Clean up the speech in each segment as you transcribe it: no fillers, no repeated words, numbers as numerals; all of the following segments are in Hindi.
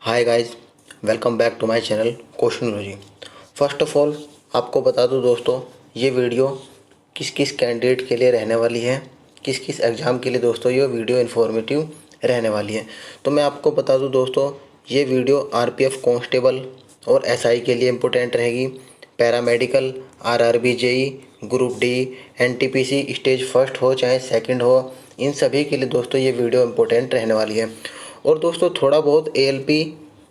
Hi guys, welcome back to my channel Questionology. First of all आपको बता दूं दोस्तों, ये वीडियो किस किस कैंडिडेट के लिए रहने वाली है, किस किस एग्ज़ाम के लिए दोस्तों ये वीडियो इन्फॉर्मेटिव रहने वाली है। तो मैं आपको बता दूं दोस्तों, ये वीडियो आरपीएफ कांस्टेबल और एसआई के लिए इम्पोर्टेंट रहेगी। Paramedical, RRB JE, group D, NTPC stage first हो चाहे सेकंड हो, इन सभी के लिए दोस्तों ये वीडियो इम्पोर्टेंट रहने वाली है। और दोस्तों थोड़ा बहुत एएलपी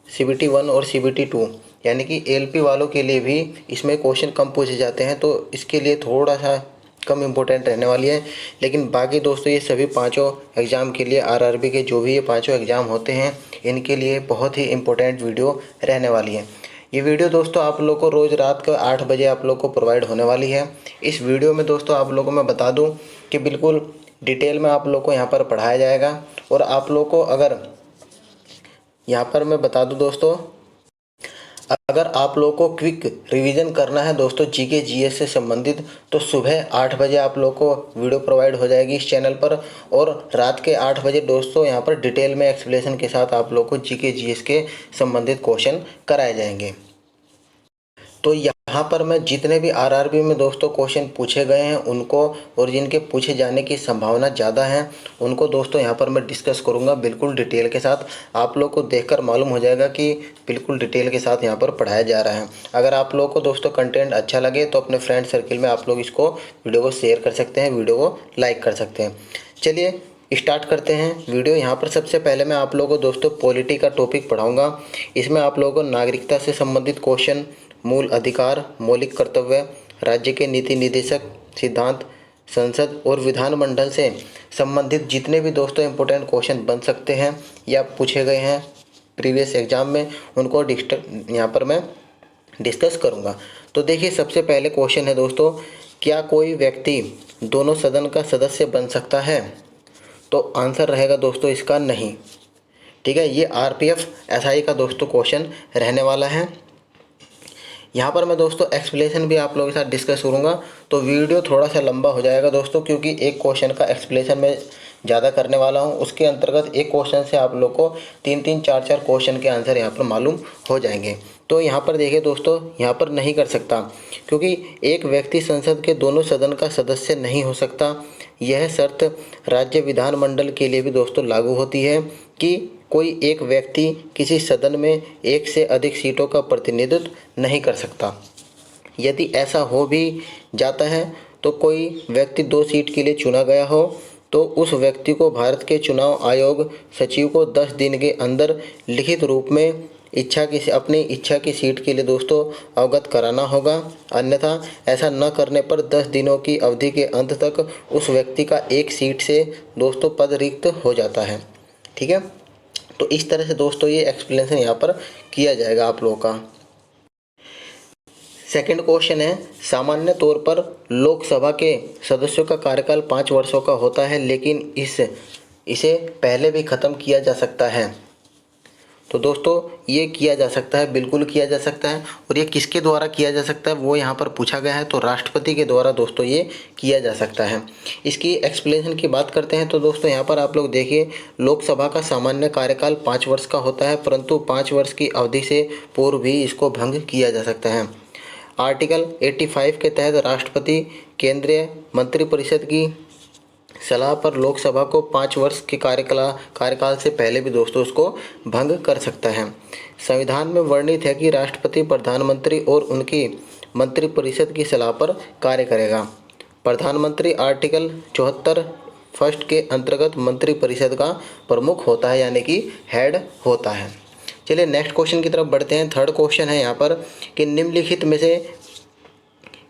सीबीटी 1 और सीबीटी 2 यानी कि एएलपी वालों के लिए भी इसमें क्वेश्चन कम पूछे जाते हैं, तो इसके लिए थोड़ा सा कम इम्पोर्टेंट रहने वाली है। लेकिन बाकी दोस्तों ये सभी पांचों एग्ज़ाम के लिए, आरआरबी के जो भी ये पांचों एग्ज़ाम होते हैं, इनके लिए बहुत ही इम्पोर्टेंट वीडियो रहने वाली है। ये वीडियो दोस्तों आप लोग को रोज़ रात को 8 बजे आप लोग को प्रोवाइड होने वाली है। इस वीडियो में दोस्तों आप लोगों को मैं बता दूं कि बिल्कुल डिटेल में आप लोग को यहाँ पर पढ़ाया जाएगा। और आप लोग को अगर यहाँ पर मैं बता दूं दोस्तों, अगर आप लोगों को क्विक रिवीजन करना है दोस्तों जीके जीएस से संबंधित, तो सुबह 8 बजे आप लोग को वीडियो प्रोवाइड हो जाएगी इस चैनल पर। और रात के 8 बजे दोस्तों यहाँ पर डिटेल में एक्सप्लेनेशन के साथ आप लोग को जीके जीएस के संबंधित क्वेश्चन कराए जाएंगे। तो यहाँ पर मैं जितने भी आरआरबी में दोस्तों क्वेश्चन पूछे गए हैं उनको, और जिनके पूछे जाने की संभावना ज़्यादा है उनको दोस्तों यहाँ पर मैं डिस्कस करूँगा बिल्कुल डिटेल के साथ। आप लोग को देखकर मालूम हो जाएगा कि बिल्कुल डिटेल के साथ यहाँ पर पढ़ाया जा रहा है। अगर आप लोग को दोस्तों कंटेंट अच्छा लगे तो अपने फ्रेंड सर्किल में आप लोग इसको वीडियो को शेयर कर सकते हैं, वीडियो को लाइक कर सकते हैं। चलिए स्टार्ट करते हैं वीडियो। यहाँ पर सबसे पहले मैं आप लोगों को दोस्तों पॉलिटी का टॉपिक पढ़ाऊँगा। इसमें आप लोगों को नागरिकता से संबंधित क्वेश्चन, मूल अधिकार, मौलिक कर्तव्य, राज्य के नीति निर्देशक सिद्धांत, संसद और विधानमंडल से संबंधित जितने भी दोस्तों इंपॉर्टेंट क्वेश्चन बन सकते हैं या पूछे गए हैं प्रीवियस एग्जाम में, उनको यहाँ पर मैं डिस्कस करूँगा। तो देखिए सबसे पहले क्वेश्चन है दोस्तों, क्या कोई व्यक्ति दोनों सदन का सदस्य बन सकता है? तो आंसर रहेगा दोस्तों इसका नहीं। ठीक है, ये आरपीएफ एसआई का दोस्तों क्वेश्चन रहने वाला है। यहाँ पर मैं दोस्तों एक्सप्लेनेशन भी आप लोगों के साथ डिस्कस करूँगा, तो वीडियो थोड़ा सा लंबा हो जाएगा दोस्तों, क्योंकि एक क्वेश्चन का एक्सप्लेनेशन मैं ज़्यादा करने वाला हूँ। उसके अंतर्गत एक क्वेश्चन से आप लोग को 3-3, 4-4 क्वेश्चन के आंसर यहाँ पर मालूम हो जाएंगे। तो यहाँ पर देखिए दोस्तों, यहाँ पर नहीं कर सकता, क्योंकि एक व्यक्ति संसद के दोनों सदन का सदस्य नहीं हो सकता। यह शर्त राज्य विधानमंडल के लिए भी दोस्तों लागू होती है कि कोई एक व्यक्ति किसी सदन में एक से अधिक सीटों का प्रतिनिधित्व नहीं कर सकता। यदि ऐसा हो भी जाता है तो कोई व्यक्ति 2 सीट के लिए चुना गया हो तो उस व्यक्ति को भारत के चुनाव आयोग सचिव को 10 दिन के अंदर लिखित रूप में अपनी इच्छा की सीट के लिए दोस्तों अवगत कराना होगा। अन्यथा ऐसा न करने पर 10 दिनों की अवधि के अंत तक उस व्यक्ति का एक सीट से दोस्तों पद रिक्त हो जाता है। ठीक है, तो इस तरह से दोस्तों ये एक्सप्लेनेशन यहाँ पर किया जाएगा आप लोगों का। सेकंड क्वेश्चन है, सामान्य तौर पर लोकसभा के सदस्यों का कार्यकाल 5 वर्षों का होता है, लेकिन इसे पहले भी ख़त्म किया जा सकता है। तो दोस्तों ये किया जा सकता है, बिल्कुल किया जा सकता है। और ये किसके द्वारा किया जा सकता है वो यहाँ पर पूछा गया है, तो राष्ट्रपति के द्वारा दोस्तों ये किया जा सकता है। इसकी एक्सप्लेनेशन की बात करते हैं तो दोस्तों यहाँ पर आप लोग देखिए, लोकसभा का सामान्य कार्यकाल 5 वर्ष का होता है, परंतु 5 वर्ष की अवधि से पूर्व भी इसको भंग किया जा सकता है। आर्टिकल 85 के तहत राष्ट्रपति केंद्रीय मंत्रिपरिषद की सलाह पर लोकसभा को 5 वर्ष के कार्यकाल से पहले भी दोस्तों उसको भंग कर सकता है। संविधान में वर्णित है कि राष्ट्रपति प्रधानमंत्री और उनकी मंत्रिपरिषद की सलाह पर कार्य करेगा। प्रधानमंत्री आर्टिकल 74 फर्स्ट के अंतर्गत मंत्रिपरिषद का प्रमुख होता है, यानी कि हेड होता है। चलिए नेक्स्ट क्वेश्चन की तरफ बढ़ते हैं। थर्ड क्वेश्चन है यहाँ पर कि निम्नलिखित में से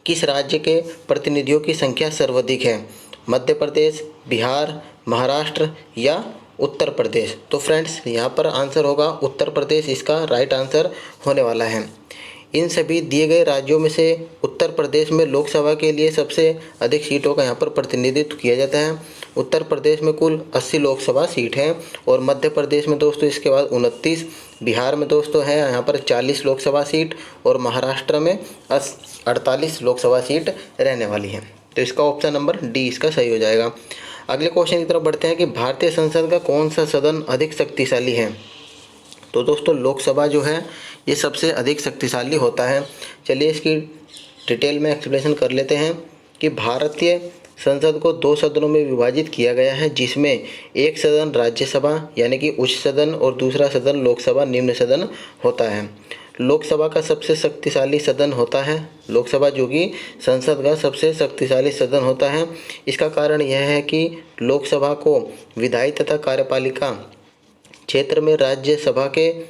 किस राज्य के प्रतिनिधियों की संख्या सर्वाधिक है? मध्य प्रदेश, बिहार, महाराष्ट्र या उत्तर प्रदेश? तो फ्रेंड्स यहाँ पर आंसर होगा उत्तर प्रदेश, इसका राइट आंसर होने वाला है। इन सभी दिए गए राज्यों में से उत्तर प्रदेश में लोकसभा के लिए सबसे अधिक सीटों का यहाँ पर प्रतिनिधित्व किया जाता है। उत्तर प्रदेश में कुल 80 लोकसभा सीट हैं, और मध्य प्रदेश में दोस्तों इसके बाद 29, बिहार में दोस्तों है यहाँ पर 40 लोकसभा सीट, और महाराष्ट्र में 48 लोकसभा सीट रहने वाली है। तो इसका ऑप्शन नंबर डी इसका सही हो जाएगा। अगले क्वेश्चन की तरफ बढ़ते हैं कि भारतीय संसद का कौन सा सदन अधिक शक्तिशाली है? तो दोस्तों लोकसभा जो है ये सबसे अधिक शक्तिशाली होता है। चलिए इसकी डिटेल में एक्सप्लेनेशन कर लेते हैं कि भारतीय संसद को 2 सदनों में विभाजित किया गया है, जिसमें एक सदन राज्यसभा यानी कि उच्च सदन और दूसरा सदन लोकसभा निम्न सदन होता है। लोकसभा का सबसे शक्तिशाली सदन होता है, लोकसभा जो कि संसद का सबसे शक्तिशाली सदन होता है। इसका कारण यह है कि लोकसभा को विधायी तथा कार्यपालिका क्षेत्र में राज्यसभा के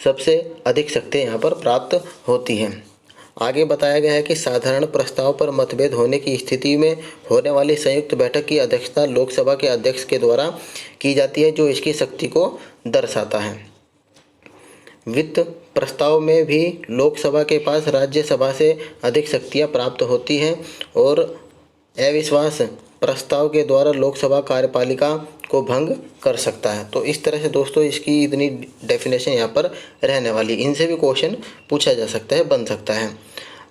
सबसे अधिक शक्तियाँ यहाँ पर प्राप्त होती हैं। आगे बताया गया है कि साधारण प्रस्ताव पर मतभेद होने की स्थिति में होने वाली संयुक्त बैठक की अध्यक्षता लोकसभा के अध्यक्ष के द्वारा की जाती है, जो इसकी शक्ति को दर्शाता है। वित्त प्रस्ताव में भी लोकसभा के पास राज्यसभा से अधिक शक्तियाँ प्राप्त होती हैं और अविश्वास प्रस्ताव के द्वारा लोकसभा कार्यपालिका को भंग कर सकता है। तो इस तरह से दोस्तों इसकी इतनी डेफिनेशन यहाँ पर रहने वाली, इनसे भी क्वेश्चन पूछा जा सकता है, बन सकता है।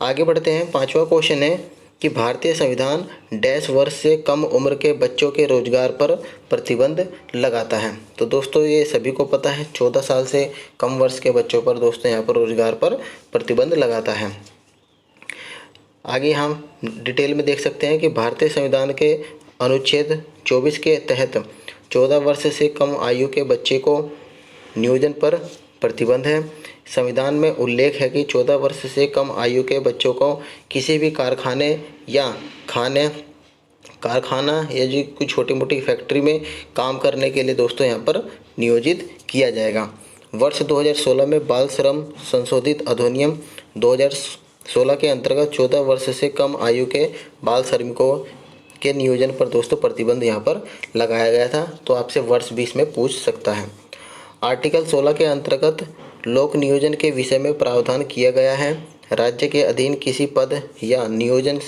आगे बढ़ते हैं। 5वां क्वेश्चन है कि भारतीय संविधान डैश वर्ष से कम उम्र के बच्चों के रोजगार पर प्रतिबंध लगाता है। तो दोस्तों ये सभी को पता है, 14 साल से कम वर्ष के बच्चों पर दोस्तों यहाँ पर रोजगार पर प्रतिबंध लगाता है। आगे हम डिटेल में देख सकते हैं कि भारतीय संविधान के अनुच्छेद 24 के तहत 14 वर्ष से कम आयु के बच्चे को नियोजन पर प्रतिबंध है। संविधान में उल्लेख है कि 14 वर्ष से कम आयु के बच्चों को किसी भी कारखाना या जी कोई छोटी मोटी फैक्ट्री में काम करने के लिए दोस्तों यहाँ पर नियोजित किया जाएगा। वर्ष 2016 में बाल श्रम संशोधित अधिनियम 2016 के अंतर्गत 14 वर्ष से कम आयु के बाल श्रमिकों के नियोजन पर दोस्तों प्रतिबंध यहाँ पर लगाया गया था। तो आपसे वर्ष 20 में पूछ सकता है। आर्टिकल 16 के अंतर्गत लोक नियोजन के विषय में प्रावधान किया गया है। राज्य के अधीन किसी पद या नियोजन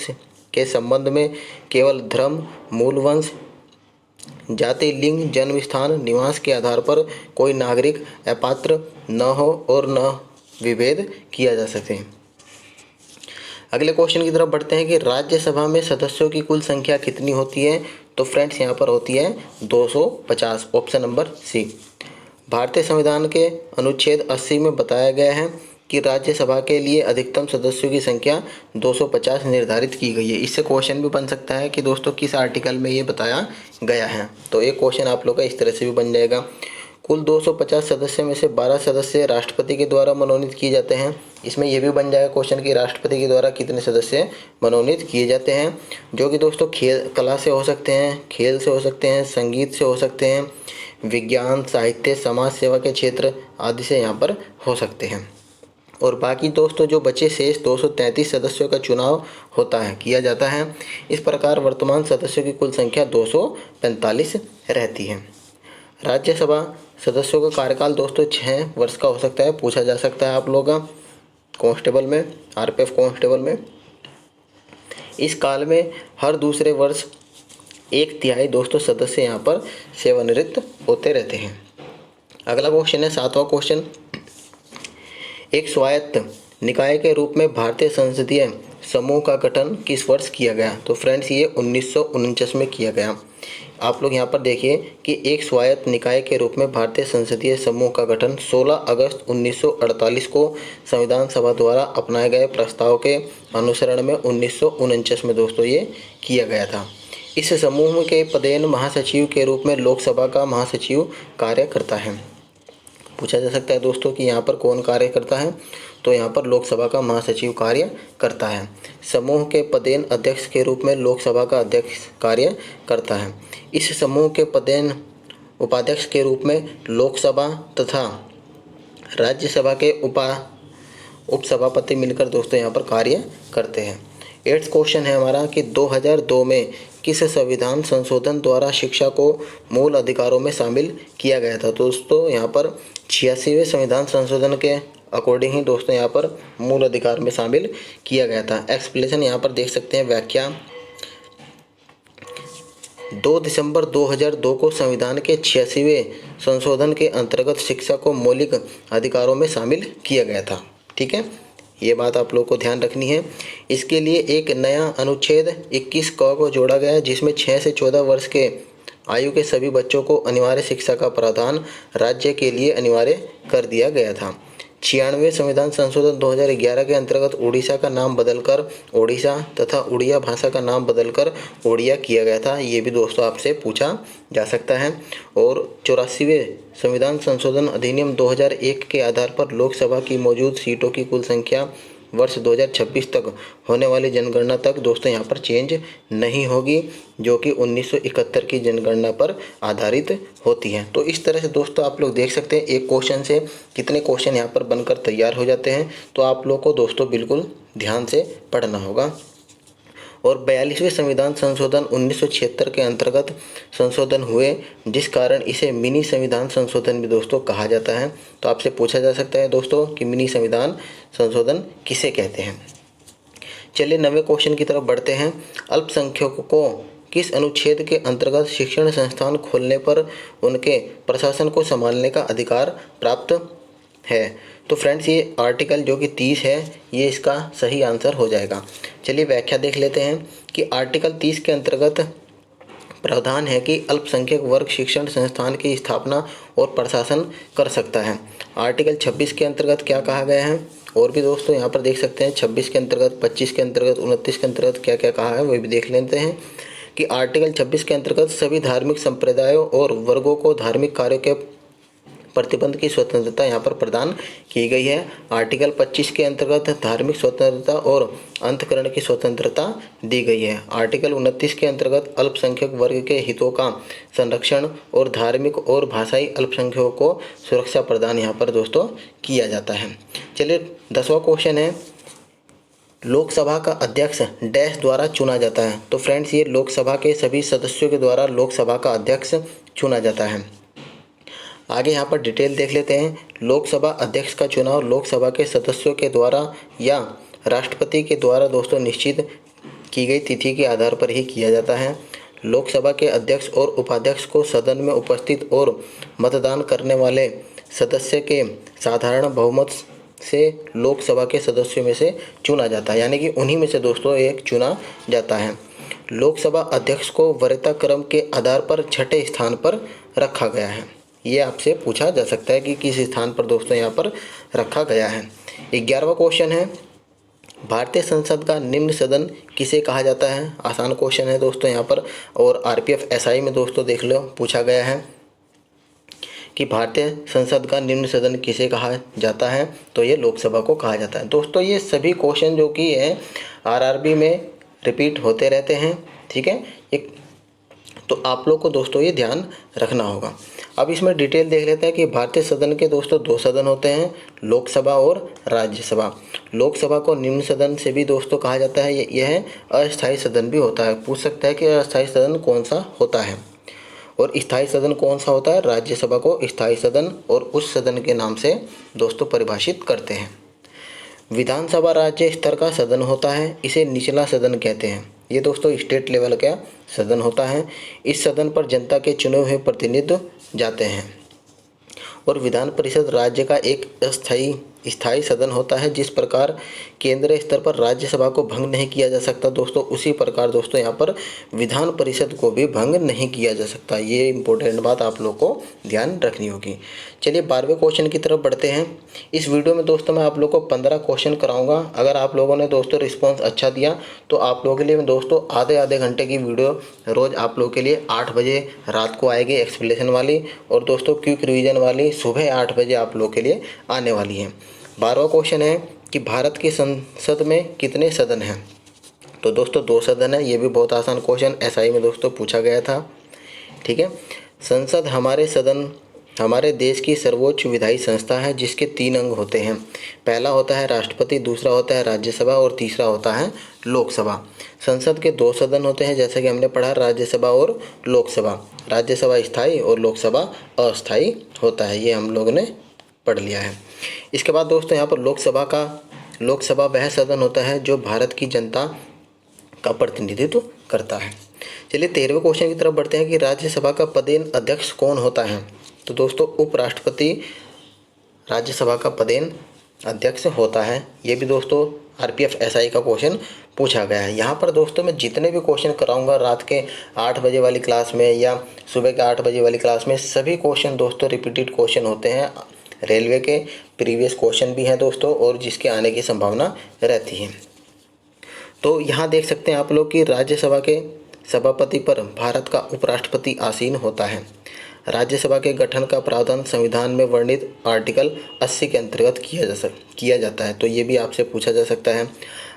के संबंध में केवल धर्म, मूल वंश, जाति, लिंग, जन्म स्थान, निवास के आधार पर कोई नागरिक अपात्र न हो और न विभेद किया जा सके। अगले क्वेश्चन की तरफ बढ़ते हैं कि राज्यसभा में सदस्यों की कुल संख्या कितनी होती है। तो फ्रेंड्स यहाँ पर होती है 250, ऑप्शन नंबर सी। भारतीय संविधान के अनुच्छेद 80 में बताया गया है कि राज्यसभा के लिए अधिकतम सदस्यों की संख्या 250 निर्धारित की गई है। इससे क्वेश्चन भी बन सकता है कि दोस्तों किस आर्टिकल में ये बताया गया है। तो एक क्वेश्चन आप लोग का इस तरह से भी बन जाएगा। कुल 250 सदस्य में से 12 सदस्य राष्ट्रपति के द्वारा मनोनीत किए जाते हैं। इसमें यह भी बन जाएगा क्वेश्चन कि राष्ट्रपति के द्वारा कितने सदस्य मनोनीत किए जाते हैं, जो कि दोस्तों कला से हो सकते हैं, खेल से हो सकते हैं, संगीत से हो सकते हैं, विज्ञान, साहित्य, समाज सेवा के क्षेत्र आदि से यहाँ पर हो सकते हैं। और बाकी दोस्तों जो बचे शेष 233 सदस्यों का चुनाव किया जाता है। इस प्रकार वर्तमान सदस्यों की कुल संख्या 245 रहती है। राज्यसभा सदस्यों का कार्यकाल दोस्तों 6 वर्ष का हो सकता है, पूछा जा सकता है आप लोग का कांस्टेबल में, आरपीएफ कांस्टेबल में। इस काल में हर दूसरे वर्ष 1/3 दोस्तों सदस्य यहाँ पर सेवानिवृत्त होते रहते हैं। अगला क्वेश्चन है 7वां क्वेश्चन, एक स्वायत्त निकाय के रूप में भारतीय संसदीय समूह का गठन किस वर्ष किया गया। तो फ्रेंड्स ये 1949 में किया गया। आप लोग यहाँ पर देखिए कि एक स्वायत्त निकाय के रूप में भारतीय संसदीय समूह का गठन 16 अगस्त 1948 को संविधान सभा द्वारा अपनाए गए प्रस्ताव के अनुसरण में 1949 में दोस्तों ये किया गया था। इस समूह के पदेन महासचिव के रूप में लोकसभा का महासचिव कार्य करता है। पूछा जा सकता है दोस्तों कि यहाँ पर कौन कार्य करता है। तो यहाँ पर लोकसभा का महासचिव कार्य करता है। समूह के पदेन अध्यक्ष के रूप में लोकसभा का अध्यक्ष कार्य करता है। इस समूह के पदेन उपाध्यक्ष के रूप में लोकसभा तथा राज्यसभा के उपसभापति मिलकर दोस्तों यहाँ पर कार्य करते हैं। 8th क्वेश्चन है हमारा कि 2002 में किस संविधान संशोधन द्वारा शिक्षा को मूल अधिकारों में शामिल किया गया था। दोस्तों यहाँ पर 86वें संविधान संशोधन के अकॉर्डिंग ही दोस्तों यहाँ पर मूल अधिकार में शामिल किया गया था। एक्सप्लेनेशन यहाँ पर देख सकते हैं, व्याख्या। 2 दिसंबर 2002 को संविधान के 86वें संशोधन के अंतर्गत शिक्षा को मौलिक अधिकारों में शामिल किया गया था। ठीक है, ये बात आप लोग को ध्यान रखनी है। इसके लिए एक नया अनुच्छेद 21 क को जोड़ा गया है, जिसमें 6 से 14 वर्ष के आयु के सभी बच्चों को अनिवार्य शिक्षा का प्रावधान राज्य के लिए अनिवार्य कर दिया गया था। 96वें संविधान संशोधन 2011 के अंतर्गत उड़ीसा का नाम बदलकर ओडिशा तथा उड़िया भाषा का नाम बदलकर ओडिया किया गया था। ये भी दोस्तों आपसे पूछा जा सकता है। और 84वें संविधान संशोधन अधिनियम 2001 के आधार पर लोकसभा की मौजूद सीटों की कुल संख्या वर्ष 2026 तक होने वाली जनगणना तक दोस्तों यहाँ पर चेंज नहीं होगी, जो कि 1971 की जनगणना पर आधारित होती है। तो इस तरह से दोस्तों आप लोग देख सकते हैं एक क्वेश्चन से कितने क्वेश्चन यहाँ पर बनकर तैयार हो जाते हैं। तो आप लोग को दोस्तों बिल्कुल ध्यान से पढ़ना होगा। और 42वें संविधान संशोधन 1976 के अंतर्गत संशोधन हुए, जिस कारण इसे मिनी संविधान संशोधन भी दोस्तों कहा जाता है। तो आपसे पूछा जा सकता है दोस्तों कि मिनी संविधान संशोधन किसे कहते हैं। चलिए 9वें क्वेश्चन की तरफ बढ़ते हैं। अल्पसंख्यकों को किस अनुच्छेद के अंतर्गत शिक्षण संस्थान खोलने पर उनके प्रशासन को संभालने का अधिकार प्राप्त है? तो फ्रेंड्स ये आर्टिकल जो कि 30 है, ये इसका सही आंसर हो जाएगा। चलिए व्याख्या देख लेते हैं कि आर्टिकल 30 के अंतर्गत प्रावधान है कि अल्पसंख्यक वर्ग शिक्षण संस्थान की स्थापना और प्रशासन कर सकता है। आर्टिकल 26 के अंतर्गत क्या कहा गया है, और भी दोस्तों यहाँ पर देख सकते हैं 26 के अंतर्गत, 25 के अंतर्गत, 29 के अंतर्गत क्या क्या कहा है, वही भी देख लेते हैं कि आर्टिकल 26 के अंतर्गत सभी धार्मिक संप्रदायों और वर्गों को धार्मिक कार्यों के प्रतिबंध की स्वतंत्रता यहाँ पर प्रदान की गई है। आर्टिकल 25 के अंतर्गत धार्मिक स्वतंत्रता और अंतःकरण की स्वतंत्रता दी गई है। आर्टिकल 29 के अंतर्गत अल्पसंख्यक वर्ग के हितों का संरक्षण और धार्मिक और भाषाई अल्पसंख्यकों को सुरक्षा प्रदान यहाँ पर दोस्तों किया जाता है। चलिए 10वां क्वेश्चन है, लोकसभा का अध्यक्ष डैश द्वारा चुना जाता है। तो फ्रेंड्स ये लोकसभा के सभी सदस्यों के द्वारा लोकसभा का अध्यक्ष चुना जाता है। आगे यहाँ पर डिटेल देख लेते हैं। लोकसभा अध्यक्ष का चुनाव लोकसभा के सदस्यों के द्वारा या राष्ट्रपति के द्वारा दोस्तों निश्चित की गई तिथि के आधार पर ही किया जाता है। लोकसभा के अध्यक्ष और उपाध्यक्ष को सदन में उपस्थित और मतदान करने वाले सदस्य के साधारण बहुमत से लोकसभा के सदस्यों में से चुना जाता है, यानी कि उन्हीं में से दोस्तों एक चुना जाता है। लोकसभा अध्यक्ष को वरीयता क्रम के आधार पर 6ठे स्थान पर रखा गया है। ये आपसे पूछा जा सकता है कि किस स्थान पर दोस्तों यहाँ पर रखा गया है। 11वां क्वेश्चन है, भारतीय संसद का निम्न सदन किसे कहा जाता है? आसान क्वेश्चन है दोस्तों यहाँ पर, और आरपीएफ एसआई में दोस्तों देख लो पूछा गया है कि भारतीय संसद का निम्न सदन किसे कहा जाता है? तो ये लोकसभा को कहा जाता है। दोस्तों ये सभी क्वेश्चन जो कि है आरआरबी में रिपीट होते रहते हैं, ठीक है। एक तो आप लोग को दोस्तों ये ध्यान रखना होगा। अब इसमें डिटेल देख लेते हैं कि भारतीय सदन के दोस्तों 2 सदन होते हैं, लोकसभा और राज्यसभा। लोकसभा को निम्न सदन से भी दोस्तों कहा जाता है। यह अस्थायी सदन भी होता है। पूछ सकता है कि अस्थायी सदन कौन सा होता है और स्थायी सदन कौन सा होता है। राज्यसभा को स्थायी सदन और उच्च सदन के नाम से दोस्तों परिभाषित करते हैं। विधानसभा राज्य स्तर का सदन होता है, इसे निचला सदन कहते हैं। ये दोस्तों स्टेट लेवल का सदन होता है। इस सदन पर जनता के चुने हुए प्रतिनिधि जाते हैं। और विधान परिषद राज्य का एक स्थायी सदन होता है। जिस प्रकार केंद्रीय स्तर पर राज्यसभा को भंग नहीं किया जा सकता दोस्तों, उसी प्रकार दोस्तों यहाँ पर विधान परिषद को भी भंग नहीं किया जा सकता। ये इंपॉर्टेंट बात आप लोग को ध्यान रखनी होगी। चलिए 12वें क्वेश्चन की तरफ बढ़ते हैं। इस वीडियो में दोस्तों मैं आप लोग को 15 क्वेश्चन कराऊंगा। अगर आप लोगों ने दोस्तों रिस्पॉन्स अच्छा दिया तो आप लोगों के लिए मैं दोस्तों आधे घंटे की वीडियो रोज़ आप लोगों के लिए 8 बजे रात को आएगी एक्सप्लेनेशन वाली, और दोस्तों क्विक रिवीजन वाली सुबह 8 बजे आप लोग के लिए आने वाली है। 12वां क्वेश्चन है कि भारत की संसद में कितने सदन हैं? तो दोस्तों 2 सदन है। ये भी बहुत आसान क्वेश्चन एसआई में दोस्तों पूछा गया था, ठीक है। संसद हमारे देश की सर्वोच्च विधायी संस्था है, जिसके 3 अंग होते हैं। पहला होता है राष्ट्रपति, दूसरा होता है राज्यसभा और तीसरा होता है लोकसभा। संसद के 2 सदन होते हैं, जैसा कि हमने पढ़ा, राज्यसभा और लोकसभा। राज्यसभा स्थायी और लोकसभा अस्थायी होता है, ये हम लोगों ने पढ़ लिया है। इसके बाद दोस्तों यहाँ पर लोकसभा वह सदन होता है जो भारत की जनता का प्रतिनिधित्व करता है। चलिए 13वें क्वेश्चन की तरफ बढ़ते हैं कि राज्यसभा का पदेन अध्यक्ष कौन होता है? तो दोस्तों उपराष्ट्रपति राज्यसभा का पदेन अध्यक्ष होता है। ये भी दोस्तों RPF SI का क्वेश्चन पूछा गया है। यहाँ पर दोस्तों मैं जितने भी क्वेश्चन कराऊंगा रात के 8 बजे वाली क्लास में या सुबह के 8 बजे वाली क्लास में, सभी क्वेश्चन दोस्तों रिपीटेड क्वेश्चन होते हैं। रेलवे के प्रीवियस क्वेश्चन भी हैं दोस्तों, और जिसके आने की संभावना रहती है। तो यहाँ देख सकते हैं आप लोग कि राज्यसभा के सभापति पर भारत का उपराष्ट्रपति आसीन होता है। राज्यसभा के गठन का प्रावधान संविधान में वर्णित आर्टिकल 80 के अंतर्गत किया जाता है। तो ये भी आपसे पूछा जा सकता है।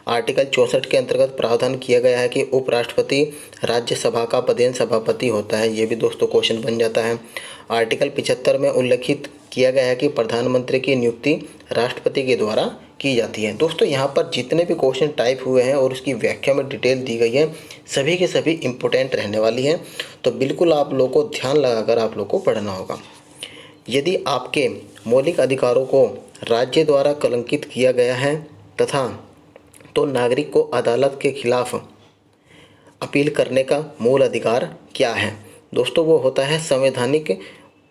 आर्टिकल 64 के अंतर्गत प्रावधान किया गया है कि उपराष्ट्रपति राज्यसभा का पदेन सभापति होता है। ये भी दोस्तों क्वेश्चन बन जाता है। आर्टिकल 75 में उल्लेखित किया गया है कि प्रधानमंत्री की नियुक्ति राष्ट्रपति के द्वारा की जाती है। दोस्तों यहाँ पर जितने भी क्वेश्चन टाइप हुए हैं और उसकी व्याख्या में डिटेल दी गई है, सभी के सभी इम्पोर्टेंट रहने वाली हैं। तो बिल्कुल आप लोगों को ध्यान लगाकर आप लोग को पढ़ना होगा। यदि आपके मौलिक अधिकारों को राज्य द्वारा कलंकित किया गया है तथा तो नागरिक को अदालत के खिलाफ अपील करने का मूल अधिकार क्या है? दोस्तों वो होता है संवैधानिक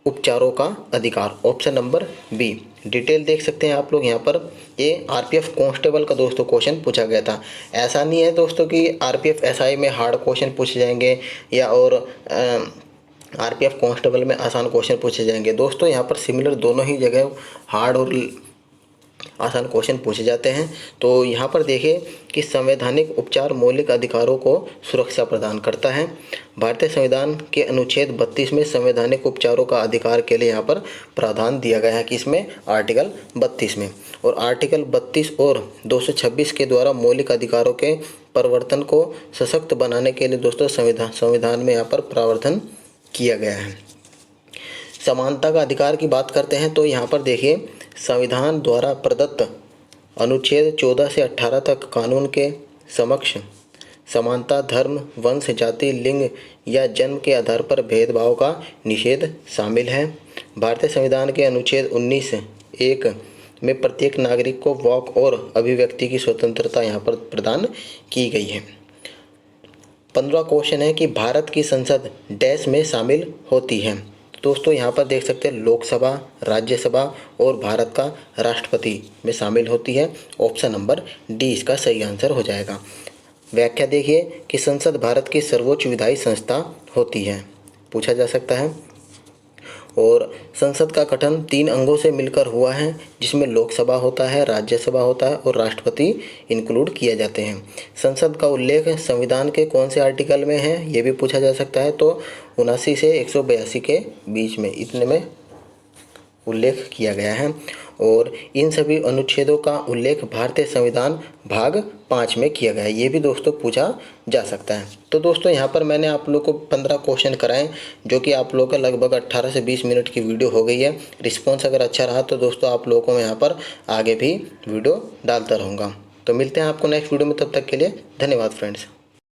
उपचारों का अधिकार, ऑप्शन नंबर बी। डिटेल देख सकते हैं आप लोग यहाँ पर। ये RPF कांस्टेबल का दोस्तों क्वेश्चन पूछा गया था। ऐसा नहीं है दोस्तों कि RPF SI में हार्ड क्वेश्चन पूछे जाएंगे या और RPF कांस्टेबल में आसान क्वेश्चन पूछे जाएंगे। दोस्तों यहाँ पर सिमिलर दोनों ही जगह हार्ड और आसान क्वेश्चन पूछे जाते हैं। तो यहाँ पर देखिए कि संवैधानिक उपचार मौलिक अधिकारों को सुरक्षा प्रदान करता है। भारतीय संविधान के अनुच्छेद 32 में संवैधानिक उपचारों का अधिकार के लिए यहाँ पर प्रावधान दिया गया है कि इसमें आर्टिकल 32 में, और आर्टिकल 32 और 226 के द्वारा मौलिक अधिकारों के परिवर्तन को सशक्त बनाने के लिए दोस्तों संविधान में यहाँ पर प्रावधान किया गया है। समानता का अधिकार की बात करते हैं तो यहाँ पर देखिए संविधान द्वारा प्रदत्त अनुच्छेद 14 से 18 तक कानून के समक्ष समानता धर्म, वंश, जाति, लिंग या जन्म के आधार पर भेदभाव का निषेध शामिल है। भारतीय संविधान के अनुच्छेद 19(1) में प्रत्येक नागरिक को वाक और अभिव्यक्ति की स्वतंत्रता यहाँ पर प्रदान की गई है। 15वां क्वेश्चन है कि भारत की संसद डैश में शामिल होती है। दोस्तों यहाँ पर देख सकते हैं लोकसभा, राज्यसभा और भारत का राष्ट्रपति में शामिल होती है। ऑप्शन नंबर डी इसका सही आंसर हो जाएगा। व्याख्या देखिए कि संसद भारत की सर्वोच्च विधायी संस्था होती है, पूछा जा सकता है। और संसद का गठन 3 अंगों से मिलकर हुआ है, जिसमें लोकसभा होता है, राज्यसभा होता है और राष्ट्रपति इंक्लूड किए जाते हैं। संसद का उल्लेख संविधान के कौन से आर्टिकल में है, ये भी पूछा जा सकता है। तो 79 से 182 के बीच में, इतने में उल्लेख किया गया है। और इन सभी अनुच्छेदों का उल्लेख भारतीय संविधान भाग 5 में किया गया है। ये भी दोस्तों पूछा जा सकता है। तो दोस्तों यहाँ पर मैंने आप लोग को 15 क्वेश्चन कराएं, जो कि आप लोग का लगभग 18 से 20 मिनट की वीडियो हो गई है। रिस्पॉन्स अगर अच्छा रहा तो दोस्तों आप लोगों को मैं यहाँ पर आगे भी वीडियो डालता रहूँगा। तो मिलते हैं आपको नेक्स्ट वीडियो में, तब तक के लिए धन्यवाद फ्रेंड्स।